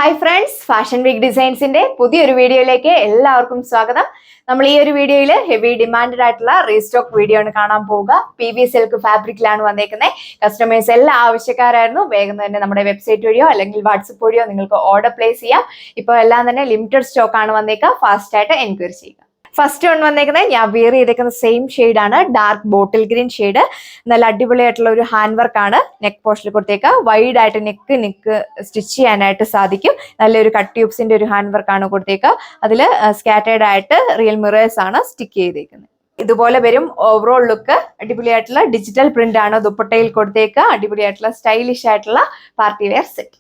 Hi friends, fashion week ഡിസൈൻസിന്റെ പുതിയൊരു വീഡിയോയിലേക്ക് എല്ലാവർക്കും സ്വാഗതം. നമ്മൾ ഈ ഒരു വീഡിയോയിൽ ഹെവി ഡിമാൻഡഡ് ആയിട്ടുള്ള റീസ്റ്റോക്ക് വീഡിയോ ആണ് കാണാൻ പോവുക. PV സിൽക്ക് ഫാബ്രിക്കിലാണ് വന്നേക്കുന്നത്. കസ്റ്റമേഴ്സ് എല്ലാ ആവശ്യക്കാരായിരുന്നു. വേഗം തന്നെ നമ്മുടെ വെബ്സൈറ്റ് വഴിയോ അല്ലെങ്കിൽ വാട്സപ്പ് വഴിയോ നിങ്ങൾക്ക് ഓർഡർ പ്ലേസ് ചെയ്യാം. ഇപ്പോൾ എല്ലാം തന്നെ ലിമിറ്റഡ് സ്റ്റോക്ക് ആണ് വന്നേക്കുക. ഫാസ്റ്റ് ആയിട്ട് എൻക്വയറി ചെയ്യുക. ഫസ്റ്റ് വൺ വന്നേക്കുന്നത് ഞാൻ വെയർ ചെയ്തേക്കുന്ന സെയിം ഷെയ്ഡാണ്, ഡാർക്ക് ബോട്ടിൽ ഗ്രീൻ ഷെയ്ഡ്. നല്ല അടിപൊളിയായിട്ടുള്ള ഒരു ഹാൻഡ് വർക്ക് ആണ് നെക്ക് പോർഷനിൽ കൊടുത്തേക്കുക. വൈഡ് ആയിട്ട് നെക്ക് സ്റ്റിച്ച് ചെയ്യാനായിട്ട് സാധിക്കും. നല്ലൊരു കട്ട് ട്യൂബ്സിന്റെ ഒരു ഹാൻഡ് വർക്ക് ആണ് കൊടുത്തേക്കുക. അതിൽ സ്കാറ്റേർഡ് ആയിട്ട് റിയൽ മിറേഴ്സ് ആണ് സ്റ്റിക്ക് ചെയ്തേക്കുന്നത്. ഇതുപോലെ വരും ഓവറോൾ ലുക്ക്. അടിപൊളിയായിട്ടുള്ള ഡിജിറ്റൽ പ്രിന്റ് ആണ് ദുപ്പട്ടയിൽ കൊടുത്തേക്കുക. അടിപൊളിയായിട്ടുള്ള സ്റ്റൈലിഷ് ആയിട്ടുള്ള party wear set.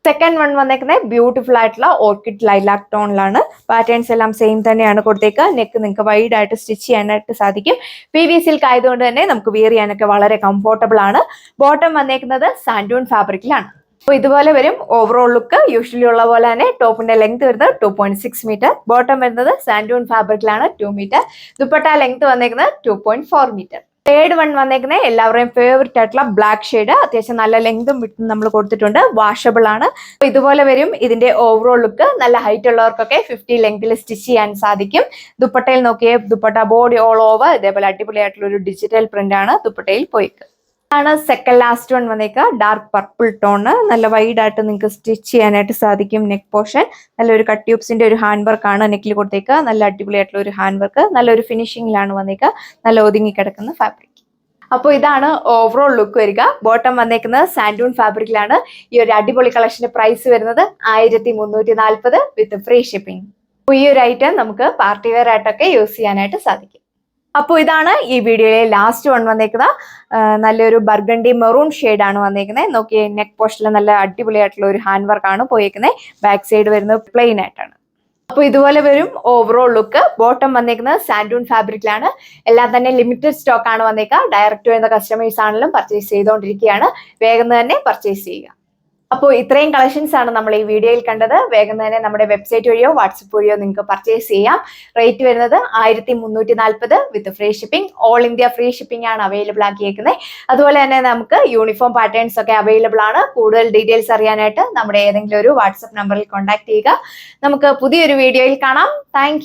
Second one വന്നേക്കുന്നത് ബ്യൂട്ടിഫുൾ ആയിട്ടുള്ള ഓർക്കിഡ് ലൈലാക്ക് ടോണിലാണ്. പാറ്റേൺസ് എല്ലാം സെയിം തന്നെയാണ് കൊടുത്തേക്കുക. നെക്ക് നിങ്ങൾക്ക് വൈഡ് ആയിട്ട് സ്റ്റിച്ച് ചെയ്യാനായിട്ട് സാധിക്കും. PV സിൽക്ക് ആയതുകൊണ്ട് തന്നെ നമുക്ക് വെയർ ചെയ്യാനൊക്കെ വളരെ കംഫോർട്ടബിൾ ആണ്. ബോട്ടം വന്നേക്കുന്നത് സാൻഡൂൺ ഫാബ്രിക്കിലാണ്. അപ്പോൾ ഇതുപോലെ വരും ഓവറോൾ ലുക്ക്. യൂഷ്വലി ഉള്ള പോലെ തന്നെ ടോപ്പിന്റെ ലെങ്ത് വരുന്നത് 2.6 മീറ്റർ, ബോട്ടം വരുന്നത് സാൻഡൂൺ ഫാബ്രിക്കിലാണ് 2 മീറ്റർ, ദുപ്പട്ട ലെങ്ത് വന്നേക്കുന്നത് 2.4 മീറ്റർ. തേർഡ് വൺ വന്നേക്കുന്നത് എല്ലാവരുടെയും ഫേവറേറ്റ് ആയിട്ടുള്ള ബ്ലാക്ക് ഷെയ്ഡ്. അത്യാവശ്യം നല്ല ലെങ്തും വിട്ടും നമ്മൾ കൊടുത്തിട്ടുണ്ട്. വാഷബിൾ ആണ്. ഇതുപോലെ വരും ഇതിന്റെ ഓവറോൾ ലുക്ക്. നല്ല ഹൈറ്റ് ഉള്ളവർക്കൊക്കെ 50 ലെങ്തിൽ സ്റ്റിച്ച് ചെയ്യാൻ സാധിക്കും. ദുപ്പട്ടയിൽ നോക്കിയേ, ദുപ്പട്ട ബോഡി ഓൾ ഓവർ ഇതേപോലെ അടിപൊളിയായിട്ടുള്ള ഒരു ഡിജിറ്റൽ പ്രിന്റ് ആണ് ദുപ്പട്ടയിൽ പോയിക്ക്. ആണ് സെക്കൻഡ് ലാസ്റ്റ് വൺ വന്നേക്കുക. Dark purple tone. നല്ല വൈഡ് ആയിട്ട് നിങ്ങൾക്ക് സ്റ്റിച്ച് ചെയ്യാനായിട്ട് സാധിക്കും. നെക്ക് പോർഷൻ നല്ലൊരു കട്ട് ട്യൂബ്സിന്റെ ഒരു ഹാൻഡ് വർക്ക് ആണ് നെക്കിൽ കൊടുത്തേക്കുക. നല്ല അടിപൊളിയായിട്ടുള്ള ഒരു ഹാൻഡ് വർക്ക്. നല്ലൊരു ഫിനിഷിംഗിലാണ് വന്നേക്കുക. നല്ല ഒതുങ്ങി കിടക്കുന്ന ഫാബ്രിക്. അപ്പോൾ ഇതാണ് ഓവറോൾ ലുക്ക് വരിക. ബോട്ടം വന്നേക്കുന്നത് സാൻഡൂൺ ഫാബ്രിക്കിലാണ്. ഈ ഒരു അടിപൊളി കളക്ഷന്റെ പ്രൈസ് വരുന്നത് 1340 വിത്ത് ഫ്രീ ഷിപ്പിംഗ്. അപ്പോൾ ഈ ഒരു ഐറ്റം നമുക്ക് പാർട്ടി വെയർ ആയിട്ടൊക്കെ യൂസ് ചെയ്യാനായിട്ട് സാധിക്കും. അപ്പോൾ ഇതാണ് ഈ വീഡിയോയിലെ ലാസ്റ്റ് വൺ വന്നേക്കുന്നത്. നല്ലൊരു ബർഗണ്ടി മെറൂൺ ഷെയ്ഡ് ആണ് വന്നേക്കുന്നത്. നോക്കിയേ, നെക്ക് പോർഷനിൽ നല്ല അടിപൊളിയായിട്ടുള്ള ഒരു ഹാൻഡ് വർക്ക് ആണ് പോയേക്കുന്നത്. ബാക്ക് സൈഡ് വരുന്നത് പ്ലെയിൻ ആയിട്ടാണ്. അപ്പോൾ ഇതുപോലെ വരും ഓവറോൾ ലുക്ക്. ബോട്ടം വന്നേക്കുന്നത് സാൻഡൂൺ ഫാബ്രിക്കിലാണ്. എല്ലാം തന്നെ ലിമിറ്റഡ് സ്റ്റോക്ക് ആണ് വന്നേക്കുക. ഡയറക്റ്റ് വരുന്ന കസ്റ്റമേഴ്സ് ആണെങ്കിലും പർച്ചേസ് ചെയ്തുകൊണ്ടിരിക്കുകയാണ്. വേഗം തന്നെ പർച്ചേസ് ചെയ്യുക. അപ്പോൾ ഇത്രയും കളക്ഷൻസ് ആണ് നമ്മൾ ഈ വീഡിയോയിൽ കണ്ടത്. വേഗം തന്നെ നമ്മുടെ വെബ്സൈറ്റ് വഴിയോ വാട്സപ്പ് വഴിയോ നിങ്ങൾക്ക് പർച്ചേസ് ചെയ്യാം. റേറ്റ് വരുന്നത് 1340 വിത്ത് free shipping. All India free shipping ആണ് അവൈലബിൾ ആക്കിയേക്കുന്നത്. അതുപോലെ തന്നെ നമുക്ക് യൂണിഫോം പാറ്റേൺസ് ഒക്കെ അവൈലബിൾ ആണ്. കൂടുതൽ ഡീറ്റെയിൽസ് അറിയാനായിട്ട് നമ്മുടെ ഏതെങ്കിലും ഒരു വാട്സപ്പ് നമ്പറിൽ കോൺടാക്ട് ചെയ്യുക. നമുക്ക് പുതിയൊരു വീഡിയോയിൽ കാണാം. താങ്ക്